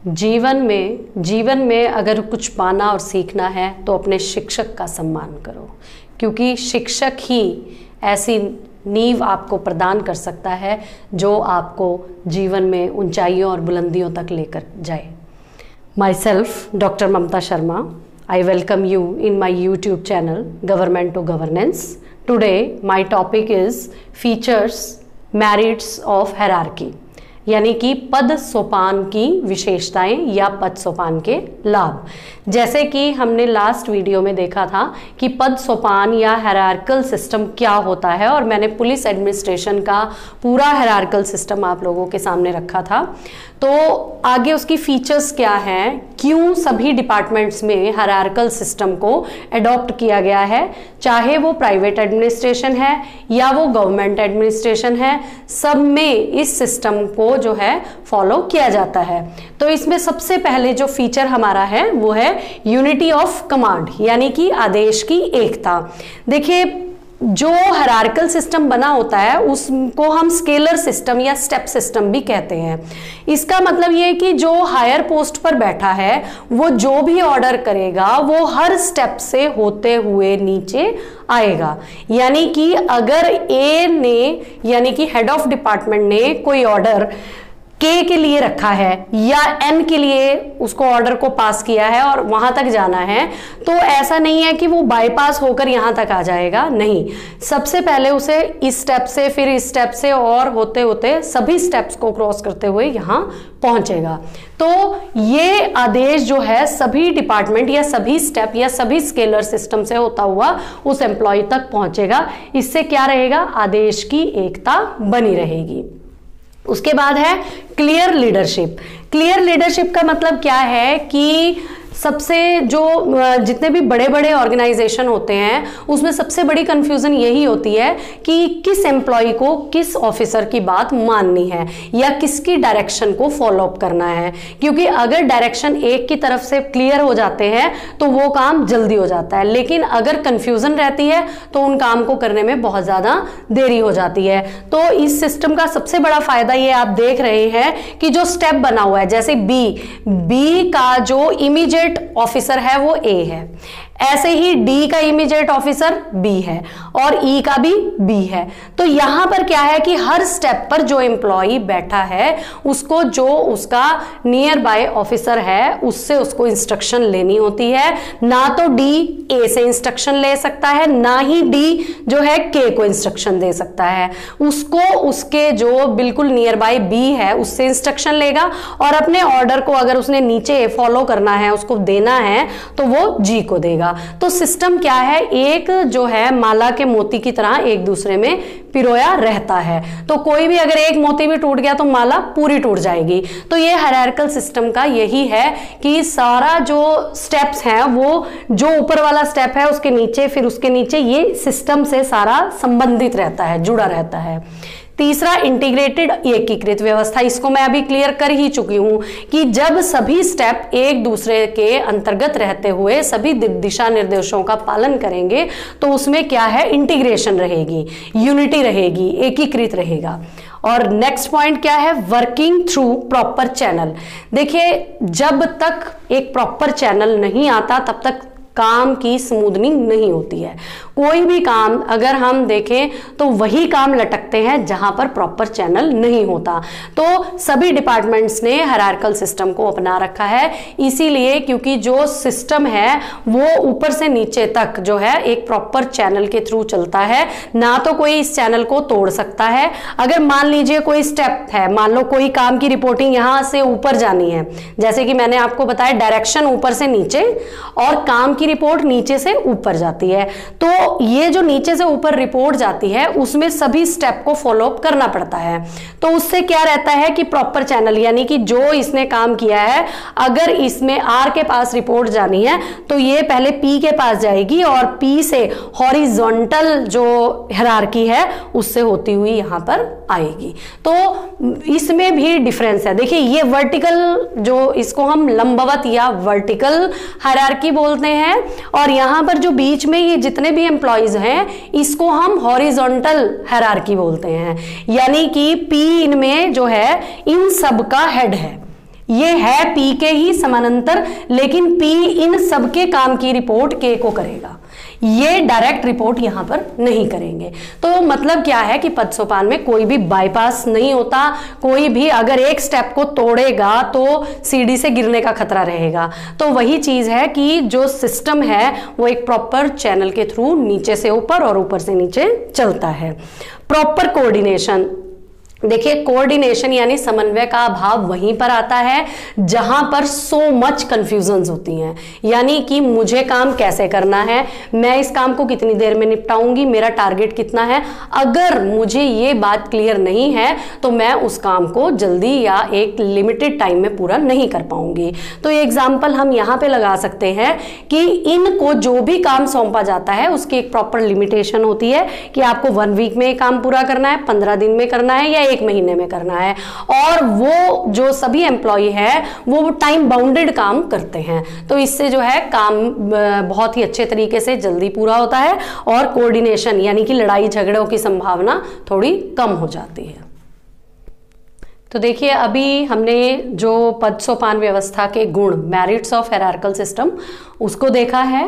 जीवन में अगर कुछ पाना और सीखना है तो अपने शिक्षक का सम्मान करो, क्योंकि शिक्षक ही ऐसी नींव आपको प्रदान कर सकता है जो आपको जीवन में ऊंचाइयों और बुलंदियों तक लेकर जाए। Myself doctor Mamta Sharma, I welcome you in my YouTube channel Government to Governance. Today my topic is features, merits of hierarchy, यानी कि पद सोपान की विशेषताएं या पद सोपान के लाभ। जैसे कि हमने लास्ट वीडियो में देखा था कि पद सोपान या हायरार्किकल सिस्टम क्या होता है, और मैंने पुलिस एडमिनिस्ट्रेशन का पूरा हायरार्किकल सिस्टम आप लोगों के सामने रखा था। तो आगे उसकी फीचर्स क्या हैं, क्यों सभी डिपार्टमेंट्स में हायरार्किकल सिस्टम को अडॉप्ट किया गया है, चाहे वो प्राइवेट एडमिनिस्ट्रेशन है या वो गवर्नमेंट एडमिनिस्ट्रेशन है, सब में इस सिस्टम को जो है फॉलो किया जाता है। तो इसमें सबसे पहले जो फीचर हमारा है वो है यूनिटी ऑफ कमांड, यानी कि आदेश की एकता। देखिए, जो हायरार्किकल सिस्टम बना होता है उसको हम स्केलर सिस्टम या स्टेप सिस्टम भी कहते हैं। इसका मतलब ये है कि जो हायर पोस्ट पर बैठा है वो जो भी ऑर्डर करेगा वो हर स्टेप से होते हुए नीचे आएगा। यानी कि अगर ए ने, यानी कि हेड ऑफ डिपार्टमेंट ने कोई ऑर्डर के लिए रखा है या एन के लिए उसको ऑर्डर को पास किया है और वहां तक जाना है, तो ऐसा नहीं है कि वो बाईपास होकर यहां तक आ जाएगा। नहीं, सबसे पहले उसे इस स्टेप से, फिर इस स्टेप से, और होते होते सभी स्टेप्स को क्रॉस करते हुए यहां पहुंचेगा। तो ये आदेश जो है सभी डिपार्टमेंट या सभी स्टेप या सभी स्केलर सिस्टम से होता हुआ उस एम्प्लॉय तक पहुंचेगा। इससे क्या रहेगा, आदेश की एकता बनी रहेगी। उसके बाद है क्लियर लीडरशिप। क्लियर लीडरशिप का मतलब क्या है कि सबसे जो जितने भी बड़े बड़े ऑर्गेनाइजेशन होते हैं उसमें सबसे बड़ी कंफ्यूजन यही होती है कि किस एम्प्लॉय को किस ऑफिसर की बात माननी है या किसकी डायरेक्शन को फॉलो अप करना है। क्योंकि अगर डायरेक्शन एक की तरफ से क्लियर हो जाते हैं तो वो काम जल्दी हो जाता है, लेकिन अगर कंफ्यूजन रहती है तो उन काम को करने में बहुत ज्यादा देरी हो जाती है। तो इस सिस्टम का सबसे बड़ा फायदा ये आप देख रहे हैं कि जो स्टेप बना हुआ है, जैसे बी का जो इमीडिएट ऑफिसर है वो ए है, ऐसे ही डी का इमीडिएट ऑफिसर बी है और ई का भी बी है। तो यहां पर क्या है कि हर स्टेप पर जो एम्प्लॉय बैठा है उसको जो उसका नियर बाय ऑफिसर है उससे उसको इंस्ट्रक्शन लेनी होती है। ना तो डी ए से इंस्ट्रक्शन ले सकता है, ना ही डी जो है के को इंस्ट्रक्शन दे सकता है। उसको उसके जो बिल्कुल नियर बाय बी है उससे इंस्ट्रक्शन लेगा, और अपने ऑर्डर को अगर उसने नीचे फॉलो करना है, उसको देना है, तो वो जी को देगा। तो सिस्टम क्या है, एक जो है माला के मोती की तरह एक दूसरे में पिरोया रहता है। तो कोई भी अगर एक मोती भी टूट गया तो माला पूरी टूट जाएगी। तो ये हायरार्किकल सिस्टम का यही है कि सारा जो स्टेप्स हैं वो जो ऊपर वाला स्टेप है उसके नीचे, फिर उसके नीचे, ये सिस्टम से सारा संबंधित रहता है, जुड़ा रहता है। तीसरा, इंटीग्रेटेड एकीकृत व्यवस्था। इसको मैं अभी क्लियर कर ही चुकी हूं कि जब सभी स्टेप एक दूसरे के अंतर्गत रहते हुए सभी दिशा निर्देशों का पालन करेंगे तो उसमें क्या है, इंटीग्रेशन रहेगी, यूनिटी रहेगी, एकीकृत रहेगा। और नेक्स्ट पॉइंट क्या है, वर्किंग थ्रू प्रॉपर चैनल। देखिए, जब तक एक प्रॉपर चैनल नहीं आता तब तक काम की स्मूथनिंग नहीं होती है। कोई भी काम अगर हम देखें तो वही काम लटकते हैं जहां पर प्रॉपर चैनल नहीं होता। तो सभी डिपार्टमेंट्स ने हायरार्किकल सिस्टम को अपना रखा है, इसीलिए क्योंकि जो सिस्टम है वो ऊपर से नीचे तक जो है एक प्रॉपर चैनल के थ्रू चलता है। ना तो कोई इस चैनल को तोड़ सकता है। अगर मान लीजिए कोई स्टेप है, मान लो कोई काम की रिपोर्टिंग यहां से ऊपर जानी है, जैसे कि मैंने आपको बताया डायरेक्शन ऊपर से नीचे और काम की रिपोर्ट नीचे से ऊपर जाती है। तो ये जो नीचे से ऊपर रिपोर्ट जाती है उसमें सभी स्टेप को फॉलो अप करना पड़ता है। तो उससे क्या रहता है कि प्रॉपर चैनल, यानी कि जो इसने काम किया है, अगर इसमें आर के पास रिपोर्ट जानी है तो ये पहले पी के पास जाएगी और पी से हॉरिजॉन्टल जो हायरार्की है उससे होती हुई यहां पर आएगी। तो इसमें भी डिफरेंस है। देखिए, ये वर्टिकल जो इसको हम लंबवत या वर्टिकल हायरार्की बोलते हैं, और यहां पर जो बीच में ये जितने भी एम्प्लॉइज हैं इसको हम हॉरिजॉन्टल हायरार्की बोलते हैं। यानी कि पी इनमें जो है इन सब का हेड है। ये है P के ही समानांतर, लेकिन P इन सबके काम की रिपोर्ट K को करेगा, ये डायरेक्ट रिपोर्ट यहां पर नहीं करेंगे। तो मतलब क्या है कि पद सोपान में कोई भी बाईपास नहीं होता, कोई भी अगर एक स्टेप को तोड़ेगा तो सीढ़ी से गिरने का खतरा रहेगा। तो वही चीज है कि जो सिस्टम है वो एक प्रॉपर चैनल के थ्रू नीचे से ऊपर और ऊपर से नीचे चलता है। प्रॉपर कोऑर्डिनेशन, देखिए कोऑर्डिनेशन यानी समन्वय का अभाव वहीं पर आता है जहां पर सो मच कंफ्यूजन्स होती हैं, यानी कि मुझे काम कैसे करना है, मैं इस काम को कितनी देर में निपटाऊंगी, मेरा टारगेट कितना है। अगर मुझे ये बात क्लियर नहीं है तो मैं उस काम को जल्दी या एक लिमिटेड टाइम में पूरा नहीं कर पाऊंगी। तो ये एग्जाम्पल हम यहाँ पे लगा सकते हैं कि इनको जो भी काम सौंपा जाता है उसकी एक प्रॉपर लिमिटेशन होती है कि आपको 1 वीक में काम पूरा करना है, 15 दिन में करना है या 1 महीने में करना है। और वो जो सभी एम्प्लॉय है वो टाइम बाउंडेड काम करते हैं, तो इससे जो है काम बहुत ही अच्छे तरीके से जल्दी पूरा होता है और कोऑर्डिनेशन यानी कि लड़ाई झगड़ों की संभावना थोड़ी कम हो जाती है। तो देखिए अभी हमने जो पद सोपान व्यवस्था के गुण, मेरिट्स ऑफ हायरार्किकल सिस्टम, उसको देखा है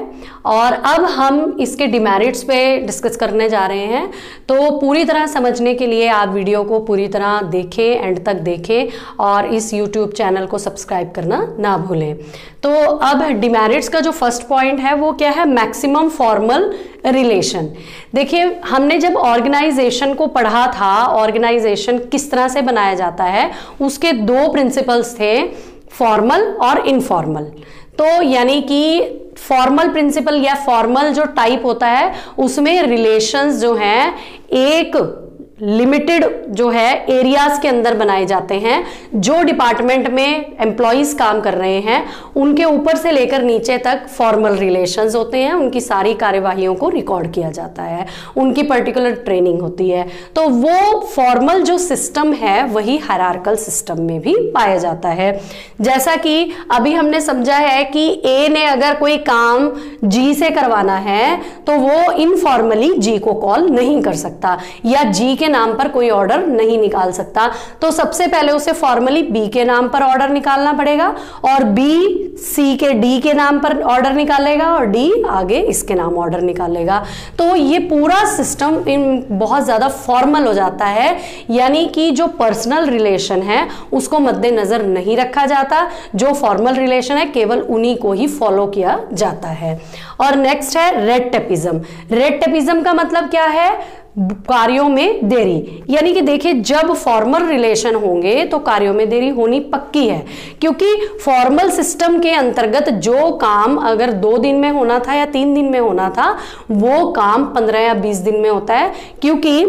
और अब हम इसके डिमेरिट्स पे डिस्कस करने जा रहे हैं। तो पूरी तरह समझने के लिए आप वीडियो को पूरी तरह देखें, एंड तक देखें और इस यूट्यूब चैनल को सब्सक्राइब करना ना भूलें। तो अब डिमेरिट्स का जो फर्स्ट पॉइंट है वो क्या है, मैक्सिमम फॉर्मल रिलेशन। देखिए हमने जब ऑर्गेनाइजेशन को पढ़ा था, ऑर्गेनाइजेशन किस तरह से बनाया जाता है, उसके 2 प्रिंसिपल्स थे, फॉर्मल और इनफॉर्मल। तो यानी कि फॉर्मल प्रिंसिपल या फॉर्मल जो टाइप होता है उसमें रिलेशंस जो हैं एक लिमिटेड जो है एरियाज के अंदर बनाए जाते हैं। जो डिपार्टमेंट में एम्प्लॉयज काम कर रहे हैं उनके ऊपर से लेकर नीचे तक फॉर्मल रिलेशंस होते हैं, उनकी सारी कार्यवाहियों को रिकॉर्ड किया जाता है, उनकी पर्टिकुलर ट्रेनिंग होती है। तो वो फॉर्मल जो सिस्टम है वही हायरार्किकल सिस्टम में भी पाया जाता है। जैसा कि अभी हमने समझा है कि ए ने अगर कोई काम जी से करवाना है तो वो इनफॉर्मली जी को कॉल नहीं कर सकता या जी के नाम पर कोई ऑर्डर नहीं निकाल सकता। तो सबसे पहले उसे फॉर्मली बी के नाम पर ऑर्डर निकालना पड़ेगा और बी सी के डी के नाम पर ऑर्डर निकालेगा और डी आगे इसके नाम ऑर्डर निकालेगा। तो ये पूरा सिस्टम बहुत ज्यादा फॉर्मल हो जाता है, यानी कि जो पर्सनल रिलेशन है उसको मद्देनजर नहीं रखा जाता, जो फॉर्मल रिलेशन है केवल उन्हीं को ही फॉलो किया जाता है। और नेक्स्ट है रेड टेपिज्म। रेड टेपिज्म का मतलब क्या है, कार्यों में देरी। यानी कि देखिए जब फॉर्मल रिलेशन होंगे तो कार्यों में देरी होनी पक्की है, क्योंकि फॉर्मल सिस्टम के अंतर्गत जो काम अगर 2 दिन में होना था या 3 दिन में होना था वो काम 15 या 20 दिन में होता है। क्योंकि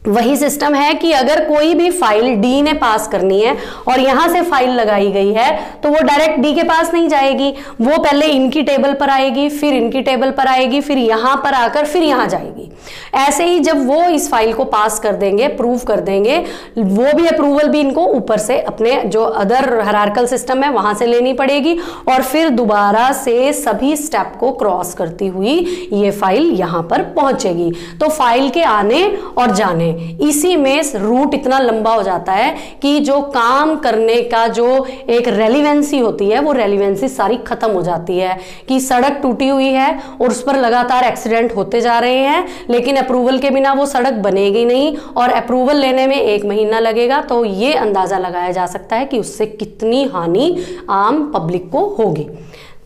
वही सिस्टम है कि अगर कोई भी फाइल डी ने पास करनी है और यहां से फाइल लगाई गई है तो वो डायरेक्ट डी के पास नहीं जाएगी, वो पहले इनकी टेबल पर आएगी, फिर इनकी टेबल पर आएगी, फिर यहां पर आकर फिर यहां जाएगी। ऐसे ही जब वो इस फाइल को पास कर देंगे, अप्रूव कर देंगे, वो भी अप्रूवल भी इनको ऊपर से अपने जो अदर हायरार्किकल सिस्टम है वहां से लेनी पड़ेगी और फिर दोबारा से सभी स्टेप को क्रॉस करती हुई ये फाइल यहां पर पहुंचेगी। तो फाइल के आने और जाने, इसी में रूट इतना लंबा हो जाता है कि जो काम करने का जो एक रेलिवेंसी होती है वो रेलिवेंसी सारी खत्म हो जाती है कि सड़क टूटी हुई है और उस पर लगातार एक्सीडेंट होते जा रहे हैं, लेकिन अप्रूवल के बिना वो सड़क बनेगी नहीं और अप्रूवल लेने में 1 महीना लगेगा। तो ये अंदाजा लगाया जा सकता है कि उससे कितनी हानि आम पब्लिक को होगी।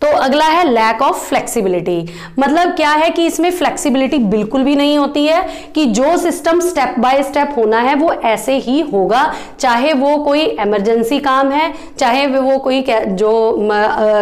तो अगला है लैक ऑफ फ्लेक्सिबिलिटी। मतलब क्या है कि इसमें फ्लेक्सिबिलिटी बिल्कुल भी नहीं होती है कि जो सिस्टम स्टेप बाय स्टेप होना है वो ऐसे ही होगा, चाहे वो कोई इमरजेंसी काम है, चाहे वो कोई जो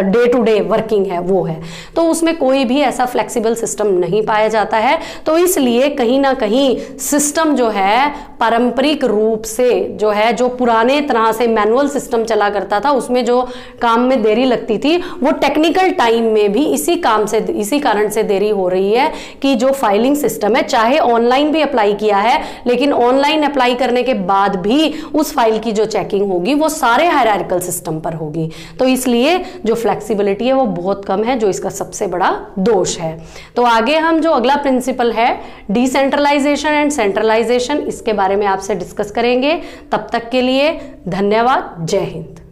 डे टू डे वर्किंग है वो है, तो उसमें कोई भी ऐसा फ्लेक्सिबल सिस्टम नहीं पाया जाता है। तो इसलिए कहीं ना कहीं सिस्टम जो है पारंपरिक रूप से जो है, जो पुराने तरह से मैनुअल सिस्टम चला करता था उसमें जो काम में देरी लगती थी वो टेक्निकल टाइम में भी इसी कारण से देरी हो रही है कि जो फाइलिंग सिस्टम है, चाहे ऑनलाइन भी अप्लाई किया है लेकिन ऑनलाइन अप्लाई करने के बाद भी उस फाइल की जो चेकिंग होगी वो सारे हायरार्किकल सिस्टम पर होगी। तो इसलिए जो फ्लेक्सिबिलिटी है वो बहुत कम है, जो इसका सबसे बड़ा दोष है। तो आगे हम जो अगला प्रिंसिपल है डिसेंट्रलाइजेशन एंड सेंट्रलाइजेशन, इसके बारे में आपसे डिस्कस करेंगे। तब तक के लिए धन्यवाद। जय हिंद।